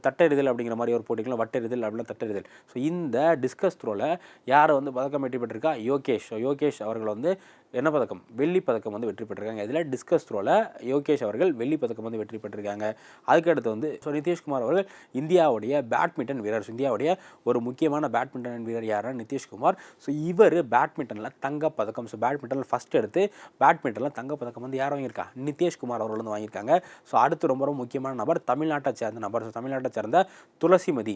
தட்டெறிதல் அப்படிங்கிற மாதிரி ஒரு போட்டிகளும் வட்டெறிதல் அப்படின்னா தட்டெறிதல். ஸோ இந்த டிஸ்கஸ் த்ரோவில் யாரை வந்து பதக்கம் வெற்றி பெற்றிருக்கா, யோகேஷ். ஸோ யோகேஷ் அவர்கள் வந்து என்ன பதக்கம், வெள்ளி பதக்கம் வந்து வெற்றி பெற்றிருக்காங்க. இதில் டிஸ்கஸ் த்ரோவில் யோகேஷ் அவர்கள் வெள்ளி பதக்கம் வந்து வெற்றி பெற்றிருக்காங்க. அதுக்கடுத்து வந்து ஸோ நிதிஷ்குமார் அவர்கள் இந்தியாவுடைய பேட்மிண்டன் வீரர். இந்தியாவுடைய ஒரு முக்கியமான பேட்மிண்டன் வீரர் யாருன்னா நிதிஷ்குமார். ஸோ இவர் பேட்மிண்டனில் தங்கப்பதக்கம், ஸோ பேட்மிண்டனில் ஃபஸ்ட் எடுத்து பேட்மிண்டனில் தங்கப்பதக்கம் வந்து யார் வாங்கியிருக்கா, நிதிஷ்குமார் அவர்கள் வந்து வாங்கியிருக்காங்க. ஸோ அடுத்து ரொம்ப ரொம்ப முக்கியமான நபர் தமிழ்நாட்டை சேர்ந்த நபர். ஸோ தமிழ்நாட்டை சேர்ந்த துளசிமதி.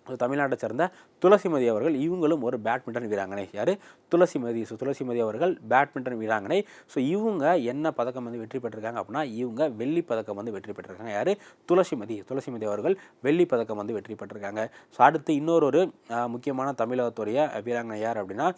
ஸோ தமிழ்நாட்டை சேர்ந்த துளசிமதி அவர்கள், இவங்களும் ஒரு பேட்மிண்டன் வீராங்கனை. யார், துளசிமதி. ஸோ துளசிமதி அவர்கள் பேட்மிண்டன் வீராங்கனை. ஸோ இவங்க என்ன பதக்கம் வந்து வெற்றி பெற்றிருக்காங்க அப்படின்னா இவங்க வெள்ளி பதக்கம் வந்து வெற்றி பெற்றிருக்காங்க. யார், துளசிமதி. துளசிமதி அவர்கள் வெள்ளி பதக்கம் வந்து வெற்றி பெற்றிருக்காங்க. ஸோ அடுத்து இன்னொரு முக்கியமான தமிழகத்துடைய வீராங்கனை யார் அப்படின்னா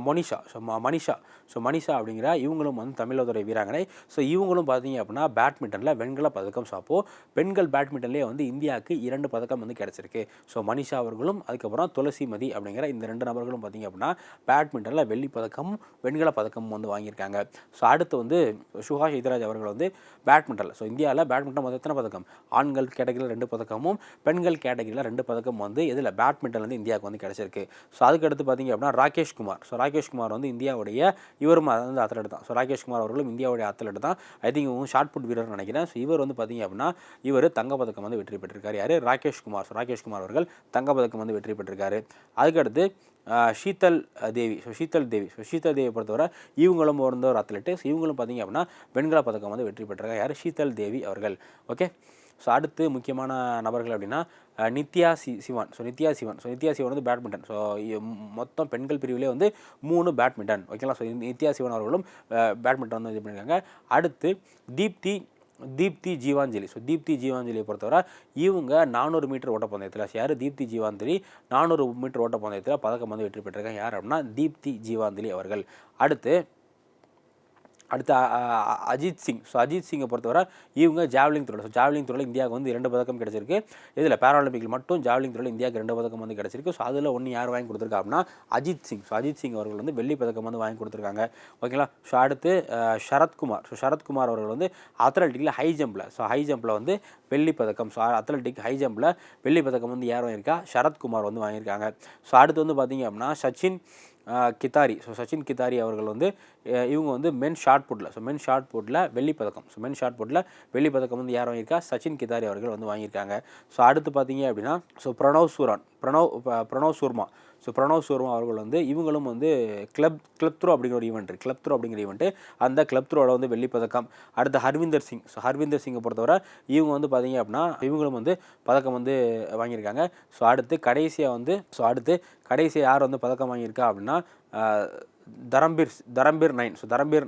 மோனிஷா. ஸோ மனிஷா. ஸோ மனிஷா அப்படிங்கிற இவங்களும் வந்து தமிழகத்துடைய வீராங்கனை. ஸோ இவங்களும் பார்த்தீங்க அப்படின்னா பேட்மிண்டனில் வெண்கல பதக்கம். ஸோ அப்போது பெண்கள் பேட்மிண்டன்லேயே வந்து இந்தியாவுக்கு 2 பதக்கம் வந்து கிடச்சிருக்கு. ஸோ மனிஷா அவர்களும் அதுக்கப்புறம் துளசிமதி அப்படிங்கிற இந்த 2 நபர்களும் பார்த்தீங்க அப்படின்னா பேட்மிண்டனில் வெள்ளி பதக்கமும் வெண்கல பதக்கமும் வந்து வாங்கியிருக்காங்க. ஸோ அடுத்து வந்து சுஹாஷ் இதராஜ் அவர்கள் வந்து பேட்மிண்டனில், ஸோ இந்தியாவில் பேட்மிண்டன் வந்து எத்தனை பதக்கம், ஆண்கள் கேட்டகரியில் 2 பதக்கமும் பெண்கள் கேட்டகரியில் 2 பதக்கம் வந்து இதில் பேட்மிண்டன் வந்து இந்தியாவுக்கு வந்து கிடச்சிருக்கு. ஸோ அதுக்கடுத்து பார்த்தீங்க அப்படின்னா ராகேஷ் குமார். ஸோ ராகேஷ் குமார் வந்து இந்தியாவுடைய இவரும் வந்து அத்லெட் தான். ஸோ ராகேஷ் குமார் அவர்களும் இந்தியாவுடைய அத்லெட் தான். ஐ திங்க் இவங்க ஷார்ட் புட் வீரர் நினைக்கிறேன். ஸோ இவர் வந்து பார்த்தீங்க அப்படின்னா இவர் தங்கப்பதக்கம் வந்து வெற்றி பெற்றிருக்காரு. யார், ராகேஷ் குமார். ஸோ ராகேஷ் குமார் அவர்கள் தங்கப்பதக்கம் வந்து வெற்றி பெற்றிருக்காரு. அதுக்கடுத்து ஷீதல் தேவி. ஸோ ஷீதல் தேவியை பொறுத்தவரை இவங்களும் வந்து ஒரு அத்லெட்டு. ஸோ இவங்களும் பார்த்தீங்க அப்படின்னா வெண்கல பதக்கம் வந்து வெற்றி பெற்றிருக்காங்க. யார், ஷீதல் தேவி அவர்கள். ஓகே. ஸோ அடுத்து முக்கியமான நபர்கள் அப்படின்னா நித்யா சிவன். ஸோ நித்யா சிவன் வந்து பேட்மிண்டன். ஸோ மொத்தம் பெண்கள் பிரிவிலே வந்து 3 பேட்மிண்டன். ஓகேங்களா. ஸோ நித்யா சிவன் அவர்களும் பேட்மிண்டன் வந்து இது பண்ணியிருக்காங்க. அடுத்து தீப்தி ஜீவாஞ்சலி. ஸோ தீப்தி ஜீவாஞ்சலியை பொறுத்தவரை இவங்க 400 மீட்டர் ஓட்டப்பந்தயத்தில், யார், தீப்தி ஜீவாஞ்சலி 400 மீட்டர் ஓட்டப்பந்தயத்தில் பதக்கம் வந்து வெற்றி பெற்றிருக்காங்க. யார் அப்படின்னா தீப்தி ஜீவாஞ்சலி அவர்கள். அடுத்து அஜித் சிங். ஸோ அஜித் சிங்கை பொறுத்தவரை இவங்க ஜாவ்லிங் த்ரோவில். ஸோ ஜாவ்லிங் த்ரோவில் இந்தியாவுக்கு வந்து 2 பதக்கம் கிடச்சிருக்கு. இதில் பேராலிம்பிக்கில் மட்டும் ஜாவ்லிங் த்ரோவில் இந்தியாவுக்கு 2 பதக்கம் வந்து கிடச்சிருக்கு. ஸோ அதில் ஒன்று யார் வாங்கி கொடுத்துருக்கா அப்படின்னா அஜித் சிங். ஸோ அஜித் சிங் அவர்கள் வந்து வெள்ளி பதக்கம் வந்து வாங்கி கொடுத்துருக்காங்க. ஓகேங்களா. ஸோ அடுத்து சரத்குமார். ஸோ சரத்குமார் அவர்கள் வந்து அத்லெட்டிக்கில் ஹை ஜம்பில், ஸோ ஹை ஜம்பில் வந்து வெள்ளி பதக்கம். ஸோ அத்லெட்டிக் ஹை ஜம்பில் வெள்ளி பதக்கம் வந்து யார் வாங்கியிருக்கா, சரத்குமார் வந்து வாங்கியிருக்காங்க. ஸோ அடுத்து வந்து பார்த்தீங்க அப்படின்னா சச்சின் கிதாரி. ஸோ சச்சின் கிதாரி அவர்கள் வந்து இவங்க வந்து மென் ஷார்ட் புட்டில், ஸோ மென் ஷார்ட் புட்டில் வெள்ளி பதக்கம். ஸோ மென் ஷார்ட் புட்டில் வெள்ளி பதக்கம் வந்து யார் வாங்கியிருக்கா, சச்சின் கிதாரி அவர்கள் வந்து வாங்கியிருக்காங்க. ஸோ அடுத்து பார்த்தீங்க அப்படின்னா ஸோ பிரணவ் சூர்மா. ஸோ பிரணவ் சூர்மா அவர்கள் வந்து இவங்களும் வந்து கிளப் த்ரோ அப்படிங்கிற ஒரு ஈவெண்ட்டு, அந்த கிளப் த்ரோவில் வந்து வெள்ளி பதக்கம். அடுத்து ஹர்விந்தர் சிங். ஸோ ஹர்விந்தர் சிங்கை பொறுத்தவரை இவங்க வந்து பார்த்தீங்க அப்படின்னா இவங்களும் வந்து பதக்கம் வந்து வாங்கியிருக்காங்க. ஸோ அடுத்து கடைசியாக யார் வந்து பதக்கம் வாங்கியிருக்கா அப்படின்னா தரம்பீர் 9. ஸோ தரம்பீர்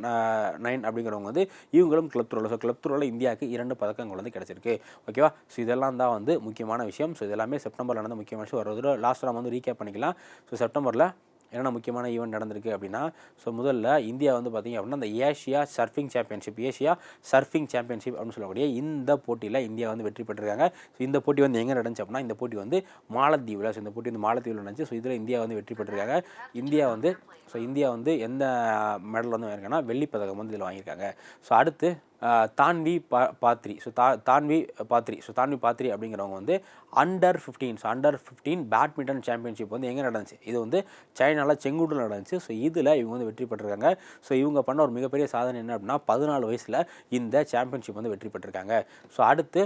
9 அப்படிங்கிறவங்க வந்து இவங்களும் கிளப் த்ரோவில். ஸோ கிளப் த்ரோவில் இந்தியாவுக்கு 2 பதக்கங்கள் வந்து கிடச்சிருக்கு. ஓகேவா. ஸோ இதெல்லாம் தான் வந்து முக்கியமான விஷயம். ஸோ இதெல்லாமே செப்டம்பரில் நடந்த முக்கியமான விஷயம். ஒரு லாஸ்ட் நம்ம வந்து ரீகேப் பண்ணிக்கலாம். ஸோ செப்டம்பரில் என்னென்ன முக்கியமான ஈவெண்ட் நடந்திருக்கு அப்படின்னா ஸோ முதல்ல இந்தியா வந்து பார்த்திங்க அப்படின்னா இந்த ஏஷியா சர்ஃபிங் சாம்பியன்ஷிப் அப்படின்னு சொல்லக்கூடிய இந்த போட்டியில் இந்தியா வந்து வெற்றி பெற்றிருக்காங்க. ஸோ இந்த போட்டி வந்து எங்கே நடந்துச்சு அப்படின்னா இந்த போட்டி வந்து மாலத்தீவில். ஸோ இந்த போட்டி வந்து மாலத்தீவில் நடந்துச்சு. ஸோ இதில் இந்தியா வந்து வெற்றி பெற்றிருக்காங்க. இந்தியா வந்து எந்த மெடல் வந்து வாங்கியிருக்காங்கன்னா வெள்ளி பதக்கம் வந்து இதில் வாங்கியிருக்காங்க. ஸோ அடுத்து தான்வி பாத்ரி. ஸோ தான்வி பாத்ரி அப்படிங்கிறவங்க வந்து அண்டர் 15 பேட்மிண்டன் சாம்பியன்ஷிப் வந்து எங்கே நடந்துச்சு, இது வந்து சைனாவில் செங்குட்டில் நடந்துச்சு. ஸோ இதில் இவங்க வந்து வெற்றி பெற்றிருக்காங்க. ஸோ இவங்க பண்ண ஒரு மிகப்பெரிய சாதனை என்ன அப்படின்னா 14 வயசில் இந்த சாம்பியன்ஷிப் வந்து வெற்றி பெற்றிருக்காங்க. ஸோ அடுத்து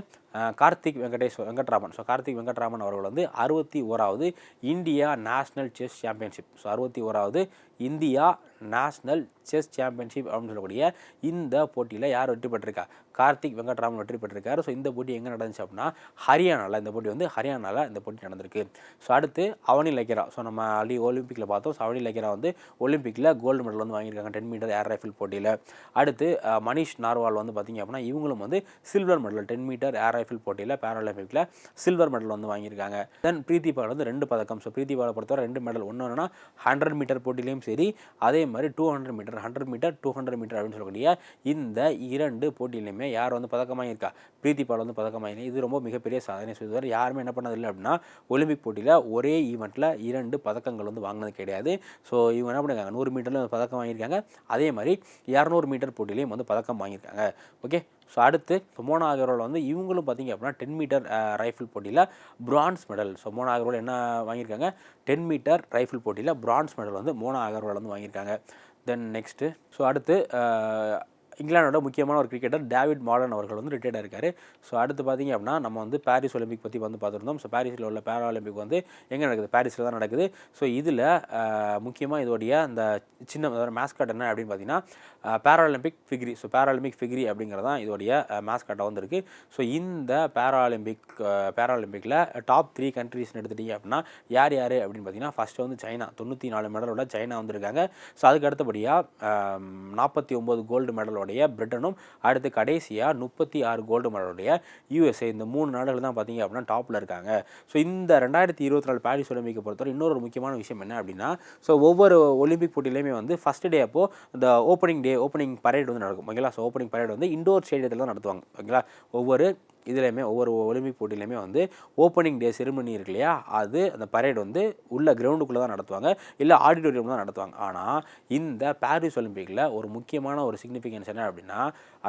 கார்த்திக் வெங்கட்ராமன். ஸோ கார்த்திக் வெங்கட்ராமன் அவர்கள் வந்து 61வது India national chess championship, so 61வது இந்தியா நேஷ்னல் செஸ் சாம்பியன்ஷிப் அப்படின்னு சொல்லக்கூடிய இந்த போட்டியில் யார் வெற்றி பெற்றிருக்கா? கார்த்திக் வெங்கட்ராமன் வெற்றி பெற்றிருக்காரு. ஸோ இந்த போட்டி எங்கே நடந்துச்சு அப்படின்னா ஹரியானாவில். இந்த போட்டி வந்து ஹரியானாவில் இந்த போட்டி நடந்திருக்கு. ஸோ அடுத்து அவனி லக்கேரா. ஸோ நம்ம ஆல்ரெடி ஒலிம்பிக்கில் பார்த்தோம். ஸோ அவனி லக்கேரா வந்து ஒலிம்பிக்கில் கோல்டு மெடல் வந்து வாங்கியிருக்காங்க 10 மீட்டர் ஏர் ரைஃபிள் போட்டியில். அடுத்து மனிஷ் நார்வால் வந்து பார்த்திங்க அப்படின்னா இவங்களும் வந்து silver medal 10 meter air rifle போட்டியில் பேராலிம்பிக்கில் சில்வர் மெடல் வந்து வாங்கியிருக்காங்க. தென் பிரீத்தி பால் வந்து 2 பதக்கம். ஸோ பிரீத்தி பாலை பொறுத்தவரை 2 மெடல். ஒன்று என்னன்னா 100 மீட்டர் போட்டியிலையும் சரி, அதே மாதிரி 200 மீட்டர் 100 மீட்டர் 200 மீட்டர் அப்படின்னு சொல்லக்கூடிய இந்த 2 போட்டியிலையுமே யார் வந்து பதக்கம் வாங்கியிருக்கா? பிரீத்தி பால் வந்து பதக்கம் வாங்கி. இது ரொம்ப மிகப்பெரிய சாதனை செய்தவர். யாருமே என்ன பண்ணதில்லை அப்படின்னா ஒலிம்பிக் போட்டியில் ஒரே ஈவெண்ட்டில் 2 பதக்கங்கள் வந்து வாங்கினது கிடையாது. ஸோ இவங்க என்ன பண்ணியிருக்காங்க, 100 மீட்டரில் பதக்கம் வாங்கியிருக்காங்க, அதே மாதிரி 200 மீட்டர் போட்டியிலையும் வந்து பதக்கம் வாங்கியிருக்காங்க. ஓகே. ஸோ அடுத்து மோனா அகர்வால் வந்து இவங்களும் பார்த்திங்க அப்படின்னா 10 மீட்டர் ரைஃபிள் போட்டியில் bronze medal. So Mona Agarwal என்ன வாங்கியிருக்காங்க? 10 மீட்டர் ரைஃபிள் போட்டியில் பிரான்ஸ் மெடல் வந்து மோனா அகர்வால் வந்து வாங்கியிருக்காங்க. தென் நெக்ஸ்ட்டு ஸோ அடுத்து இங்கிலாண்டோட முக்கியமான ஒரு கிரிக்கெட்டர் டேவிட் மார்டன் அவர்கள் வந்து ரிட்டையர்டாக இருக்கார். ஸோ அடுத்து பார்த்திங்க அப்படின்னா நம்ம வந்து பாரிஸ் ஒலிம்பிக் பற்றி வந்து பார்த்துருந்தோம். ஸோ பாரிஸில் உள்ள பேரா ஒலிம்பிக் வந்து எங்கே நடக்குது? பாரிஸில் தான் நடக்குது. ஸோ இதில் முக்கியமாக இதோடைய அந்த சின்ன மேஸ்காட் என்ன அப்படின்னு பார்த்தீங்கன்னா பேராலிம்பிக் ஃபிக்ரி. ஸோ பேராலிம்பிக் ஃபிக்ரி அப்படிங்கிறதான் இதோடைய மேஸ்காட்டாக வந்து இருக்குது. ஸோ இந்த பேராலிம்பிக்கில் டாப் 3 கண்ட்ரீஸ்னு எடுத்துட்டிங்க அப்படின்னா யார் யார் அப்படின்னு பார்த்தீங்கன்னா ஃபஸ்ட்டு வந்து சைனா 94 மெடலோட சைனா வந்துருக்காங்க. ஸோ அதுக்கு அடுத்தபடியாக 49 கோல்டு மெடலோடைய பிரிட்டனும், அடுத்து கடைசியாக 36 கோல்டு மெடலுடைய யூஎஸ்ஏ. இந்த 3 நாடுகள் தான் பார்த்தீங்க அப்படின்னா டாப்பில் இருக்காங்க. ஸோ இந்த 2024 பாரிஸ் ஒலிம்பிக்கை பொறுத்தவரை இன்னொரு முக்கியமான விஷயம் என்ன அப்படின்னா ஸோ ஒவ்வொரு ஒலிம்பிக் போட்டியிலையுமே வந்து ஃபஸ்ட் டே அப்போது இந்த ஓப்பனிங் பரேட் வந்து நடக்கும். ஓகேங்களா. ஸோ ஓப்பனிங் பரேட் வந்து இண்டோர் ஸ்டேடியத்தில் தான் நடத்துவாங்க. ஓகேங்களா. ஒவ்வொரு ஒலிம்பிக் போட்டியிலையுமே வந்து ஓப்பனிங் டே செரிமனி இருக்கு இல்லையா, அது அந்த பரேட் வந்து உள்ள கிரவுண்டுக்குள்ளே தான் நடத்துவாங்க, இல்லை ஆடிட்டோரியம் தான் நடத்துவாங்க. ஆனால் இந்த பாரிஸ் ஒலிம்பிக்கில் ஒரு முக்கியமான ஒரு சிக்னிஃபிகன்ஸ் என்ன அப்படின்னா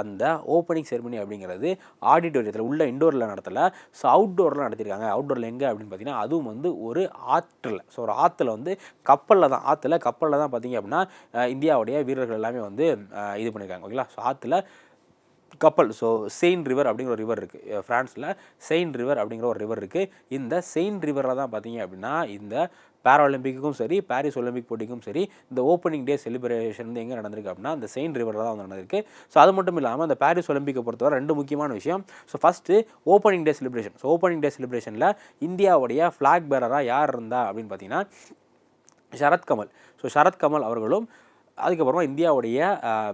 அந்த ஓப்பனிங் செரிமனி அப்படிங்கிறது ஆடிட்டோரியத்தில் உள்ள இண்டோரில் நடத்தலை, ஸோ அவுட்டோரில் நடத்தியிருக்காங்க. அவுட்டோரில் எங்கே அப்படின்னு பார்த்தீங்கன்னா அதுவும் வந்து ஒரு ஆற்றில். ஸோ ஒரு ஆற்றுல வந்து கப்பலில் தான் பார்த்தீங்க அப்படின்னா இந்தியாவுடைய வீரர்கள் எல்லாமே வந்து இது பண்ணியிருக்காங்க. ஓகேங்களா. ஸோ ஆற்றுல கப்பல். ஸோ செயின் ரிவர் அப்படிங்கிற ஒரு ரிவர் இருக்குது ஃப்ரான்ஸில். செயின் ரிவர் அப்படிங்கிற ஒரு ரிவர் இருக்குது. இந்த செயின் ரிவரில் தான் பார்த்தீங்க அப்படின்னா இந்த பேராலிம்பிக்கும் சரி, பாரிஸ் ஒலிம்பிக் போட்டிக்கும் சரி, இந்த ஓப்பனிங் டே செலிப்ரேஷன் வந்து எங்கே நடந்திருக்கு அப்படின்னா இந்த செயின் ரிவரில் தான் வந்து நடந்திருக்கு. ஸோ அது மட்டும் இல்லாமல் அந்த பாரிஸ் ஒலிம்பிக்கை பொறுத்தவரை 2 முக்கியமான விஷயம். So first opening day celebration. So opening day செலிப்ரேஷனில் இந்தியாவுடைய ஃப்ளாக் பேரராக யார் இருந்தா அப்படின்னு பார்த்தீங்கன்னா சரத்கமல். ஸோ சரத்கமல் அவர்களும், அதுக்கப்புறமா இந்தியாவுடைய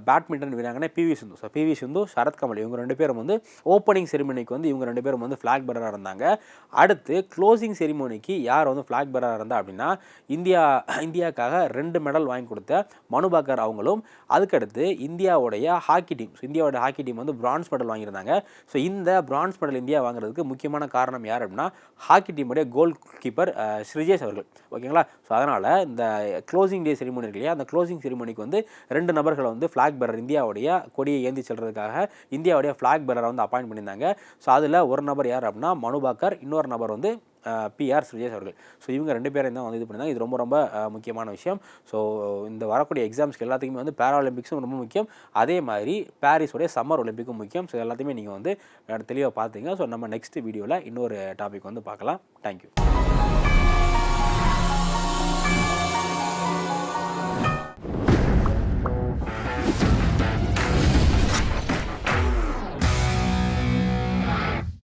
பேட்மிண்டன் வீராங்கனை பிவி சிந்து. ஸோ பிவி சிந்து, சரத்கமல் இவங்க 2 பேரும் வந்து ஓப்பனிங் செரிமனிக்கு வந்து இவங்க 2 பேரும் வந்து ஃப்ளாக் பேரராக இருந்தாங்க. அடுத்து க்ளோசிங் செரிமனிக்கு யார் வந்து ஃப்ளாக் பேரராக இருந்தா அப்படின்னா இந்தியாவுக்காக 2 மெடல் வாங்கி கொடுத்த மனுபாக்கர் அவங்களும், அதுக்கடுத்து இந்தியாவுடைய ஹாக்கி டீம். ஸோ இந்தியாவோட ஹாக்கி டீம் வந்து பிரான்ஸ் மெடல் வாங்கியிருந்தாங்க. ஸோ இந்த பிரான்ஸ் மெடல் இந்தியா வாங்குறதுக்கு முக்கியமான காரணம் யார் அப்படின்னா ஹாக்கி டீமுடைய கோல் கீப்பர் ஸ்ரிஜேஷ் அவர்கள். ஓகேங்களா. ஸோ அதனால் இந்த க்ளோசிங் டே செரிமனி இருக்கு இல்லையா, அந்த க்ளோசிங் செரிமனிக்கு வந்து 2 நபர்களை வந்து ஃப்ளாக் பேரர் இந்தியாவுடைய கொடியை ஏந்தி செல்றதுக்காக இந்தியாவுடைய ஃப்ளாக் பேரரை வந்து அப்பாயின்ட் பண்ணியிருந்தாங்க. ஸோ அதில் ஒரு நபர் யார் அப்படின்னா மனுபாக்கர், இன்னொரு நபர் வந்து பிஆர் ஸ்ரிஜேஷ் அவர்கள். ஸோ இவங்க 2 பேரையும் தான் வந்து இது பண்ணியிருந்தாங்க. இது ரொம்ப ரொம்ப முக்கியமான விஷயம். ஸோ இந்த வரக்கூடிய எக்ஸாம்ஸ்க்கு எல்லாத்துக்குமே வந்து பேரா ஒலிம்பிக்ஸும் ரொம்ப முக்கியம், அதே மாதிரி பாரிஸோடைய சம்மர் ஒலிம்பிக்கும் முக்கியம். ஸோ எல்லாத்தையுமே நீங்கள் வந்து தெளிவாக பார்த்துங்க. ஸோ நம்ம நெக்ஸ்ட் வீடியோவில் இன்னொரு டாபிக் வந்து பார்க்கலாம். தேங்க்யூ.